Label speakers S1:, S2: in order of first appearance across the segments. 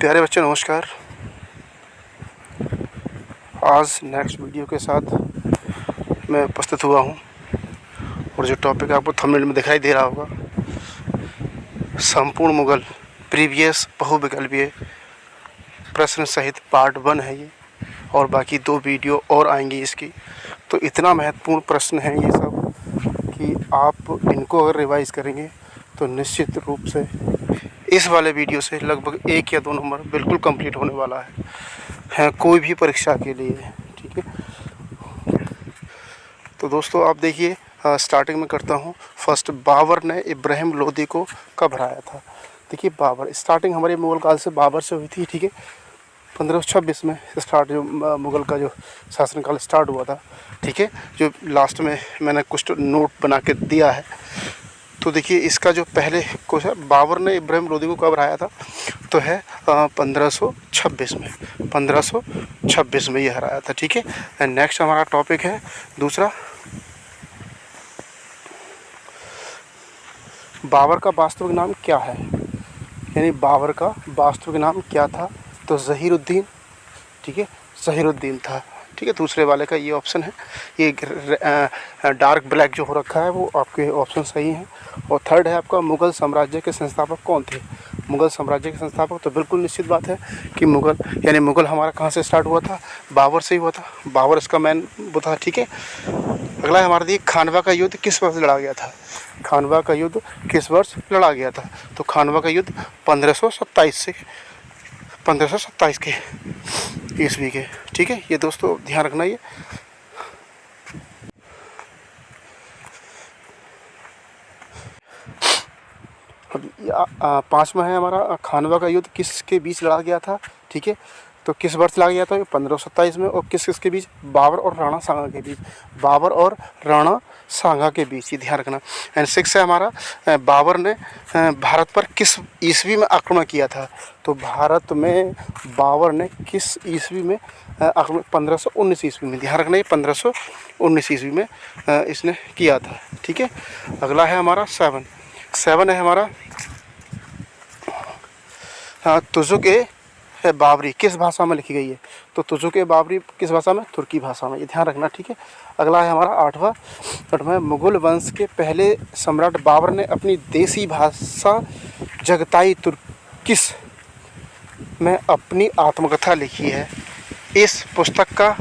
S1: प्यारे बच्चों नमस्कार। आज नेक्स्ट वीडियो के साथ मैं उपस्थित हुआ हूँ और जो टॉपिक आपको थंबनेल में दिखाई दे रहा होगा, संपूर्ण मुगल प्रीवियस बहुविकल्पीय प्रश्न सहित पार्ट 1 है ये, और बाकी 2 वीडियो और आएंगी इसकी। तो इतना महत्वपूर्ण प्रश्न है ये सब कि आप इनको अगर रिवाइज़ करेंगे तो निश्चित रूप से इस वाले वीडियो से लगभग 1 या 2 नंबर बिल्कुल कंप्लीट होने वाला है कोई भी परीक्षा के लिए। ठीक है, तो दोस्तों आप देखिए, स्टार्टिंग में करता हूँ। फर्स्ट, बाबर ने इब्राहिम लोदी को कब हराया था? देखिए, बाबर स्टार्टिंग हमारे मुग़ल काल से बाबर से हुई थी। ठीक है, 1526 में स्टार्ट जो मुग़ल का जो शासनकाल स्टार्ट हुआ था। ठीक है, जो लास्ट में मैंने कुछ नोट बना के दिया है। तो देखिए, इसका जो पहले क्वेश्चन, बाबर ने इब्राहिम लोदी को कब हराया था, तो है 1526 में। 1526 में ये हराया था। ठीक है, एंड नेक्स्ट हमारा टॉपिक है दूसरा, बाबर का वास्तविक नाम क्या है? यानी बाबर का वास्तविक नाम क्या था? तो ज़हीरुद्दीन। ठीक है, ज़हीरुद्दीन था। ठीक है, दूसरे वाले का ये ऑप्शन है। ये डार्क ब्लैक जो हो रखा है वो आपके ऑप्शन सही हैं। और थर्ड है आपका, मुग़ल साम्राज्य के संस्थापक कौन थे? मुग़ल साम्राज्य के संस्थापक तो बिल्कुल निश्चित बात है कि मुग़ल, यानी मुग़ल हमारा कहाँ से स्टार्ट हुआ था? बाबर से ही हुआ था। बाबर इसका मैन वो था। ठीक है, अगला है हमारा, देखिए, खानवा का युद्ध किस वर्ष लड़ा गया था? खानवा का युद्ध किस वर्ष लड़ा गया था? तो खानवा का युद्ध 1527 के ईस्वी के। ठीक है, ये दोस्तों ध्यान रखना। ये अब 5वां है हमारा, खानवा का युद्ध किसके बीच लड़ा गया था? ठीक है, तो किस वर्ष लड़ा गया था? 1527 में। और किस किसके बीच? बाबर और राणा सांगा के बीच। बाबर और राणा सांगा के बीच, ये ध्यान रखना। एंड 6 है हमारा, बाबर ने भारत पर किस ईस्वी में आक्रमण किया था? तो भारत में बाबर ने किस ईस्वी में आक्रमण? 1519 ईस्वी में। ध्यान रखना, ये 1519 ईस्वी में इसने किया था। ठीक है, अगला है हमारा 7 है हमारा, तुजुक-ए बाबरी किस भाषा में लिखी गई है? तो तुजुक-ए बाबरी किस भाषा में? तुर्की भाषा में। ये ध्यान रखना। ठीक है, अगला है हमारा 8वां, मुग़ल वंश के पहले सम्राट बाबर ने अपनी देसी भाषा जगताई तुर्किश में अपनी आत्मकथा लिखी है। इस पुस्तक का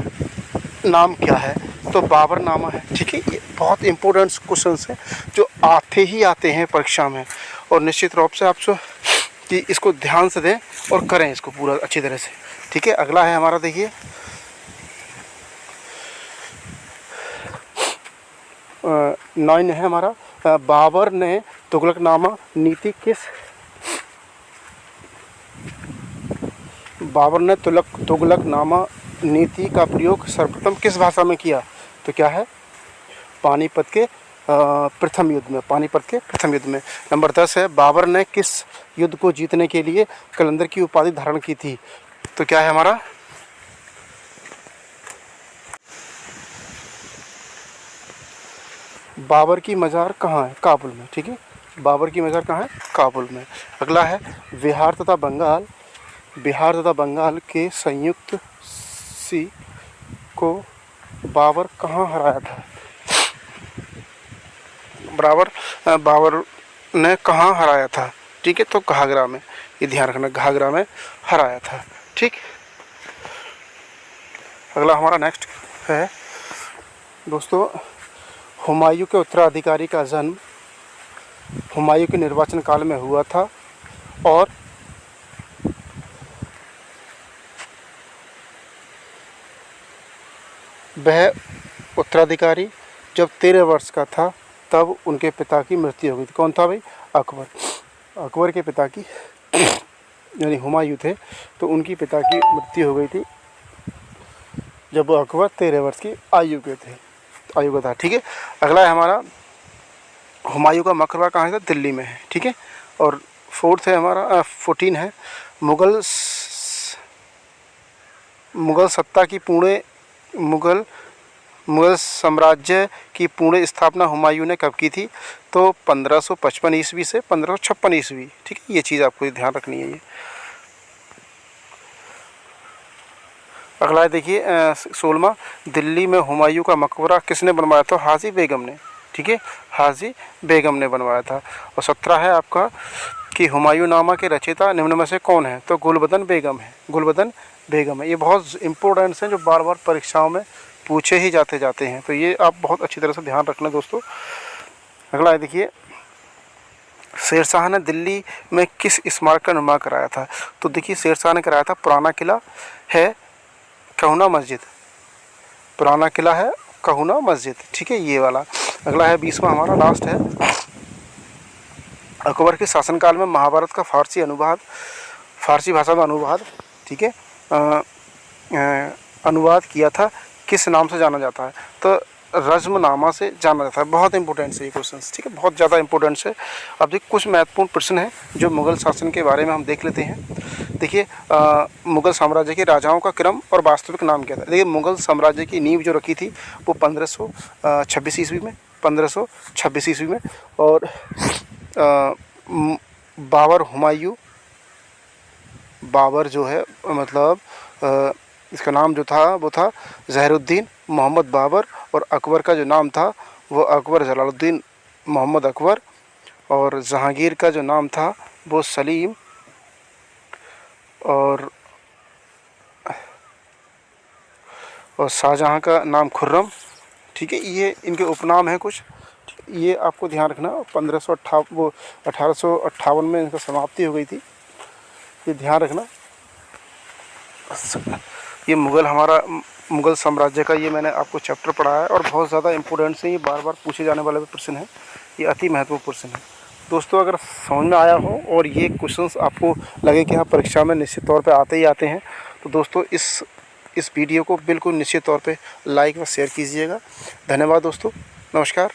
S1: नाम क्या है? तो बाबरनामा है। ठीक है, ये बहुत इंपॉर्टेंट क्वेश्चंस हैं जो आते हैं परीक्षा में, और निश्चित रूप से आप कि इसको ध्यान से दें और करें इसको पूरा अच्छी तरह से। ठीक है, अगला है हमारा, देखिए, 9 है हमारा, बाबर ने तुगलकनामा नीति तुगलकनामा नीति का प्रयोग सर्वप्रथम किस भाषा में किया? तो क्या है? पानीपत के प्रथम युद्ध में। पानीपत के प्रथम युद्ध में। नंबर 10 है, बाबर ने किस युद्ध को जीतने के लिए कलंदर की उपाधि धारण की थी? तो क्या है हमारा? बाबर की मज़ार कहाँ है? काबुल में। ठीक है, बाबर की मज़ार कहाँ है? काबुल में। अगला है, बिहार तथा बंगाल के संयुक्त सी को बाबर कहाँ हराया था? बाबर ने कहाँ हराया था? ठीक है, तो घाघरा में। ये ध्यान रखना, घाघरा में हराया था। ठीक, अगला हमारा नेक्स्ट है दोस्तों, हुमायूं के उत्तराधिकारी का जन्म हुमायूं के निर्वाचन काल में हुआ था, और वह उत्तराधिकारी जब 13 वर्ष का था तब उनके पिता की मृत्यु हो गई थी। कौन था भाई? अकबर। अकबर के पिता की यानी हुमायूं थे, तो उनकी पिता की मृत्यु हो गई थी जब वो अकबर 13 वर्ष की आयु का था। ठीक है, अगला है हमारा, हुमायूं का मकबरा कहाँ है? दिल्ली में है। ठीक है, और 4th है हमारा, 14 है, मुग़ल साम्राज्य की पूर्ण स्थापना हुमायूं ने कब की थी? तो 1555 ईस्वी से 1556 ईस्वी। ठीक है, ये चीज़ आपको ध्यान रखनी है। ये अगला है देखिए 16वां, दिल्ली में हुमायूं का मकबरा किसने बनवाया था? हाजी बेगम ने। ठीक है, हाजी बेगम ने बनवाया था। और 17 है आपका कि हुमायूं नामा के रचयिता निम्न में से कौन है? तो गुलबदन बेगम है, गुलबदन बेगम है। ये बहुत इंपॉर्टेंट्स हैं जो बार बार परीक्षाओं में पूछे ही जाते हैं, तो ये आप बहुत अच्छी तरह से ध्यान रखना दोस्तों। अगला है देखिए, शेरशाह ने दिल्ली में किस स्मारक का निर्माण कराया था? तो देखिए शेरशाह ने कराया था पुराना किला है, कहूना मस्जिद, पुराना किला है, कहूना मस्जिद। ठीक है, ये वाला। अगला है 20वां हमारा लास्ट है, अकबर के शासनकाल में महाभारत का फारसी भाषा में अनुवाद, ठीक है, अनुवाद किया था, किस नाम से जाना जाता है? तो रज़्मनामा से जाना जाता है। बहुत इंपॉर्टेंट है ये क्वेश्चन, ठीक है, बहुत ज़्यादा इंपॉर्टेंट है। अब देखिए कुछ महत्वपूर्ण प्रश्न हैं जो मुग़ल शासन के बारे में हम देख लेते हैं। देखिए मुग़ल साम्राज्य के राजाओं का क्रम और वास्तविक नाम क्या था? देखिए मुग़ल साम्राज्य की नींव जो रखी थी वो 1526 ईस्वी में, 1526 ईस्वी में। और बाबर जो है मतलब इसका नाम जो था वो था ज़हीरुद्दीन मोहम्मद बाबर। और अकबर का जो नाम था वो अकबर जलालुद्दीन मोहम्मद अकबर। और जहांगीर का जो नाम था वो सलीम। और शाहजहाँ का नाम खुर्रम। ठीक है, ये इनके उपनाम हैं कुछ, ये आपको ध्यान रखना। 1858 में इनका समाप्ति हो गई थी, ये ध्यान रखना। ये मुग़ल साम्राज्य का ये मैंने आपको चैप्टर पढ़ाया है और बहुत ज़्यादा इंपॉर्टेंट है, ये बार बार पूछे जाने वाले प्रश्न हैं, ये अति महत्वपूर्ण प्रश्न है दोस्तों। अगर समझ में आया हो और ये क्वेश्चंस आपको लगे कि हाँ परीक्षा में निश्चित तौर पे आते ही आते हैं, तो दोस्तों इस वीडियो को बिल्कुल निश्चित तौर पे लाइक व शेयर कीजिएगा। धन्यवाद दोस्तों, नमस्कार।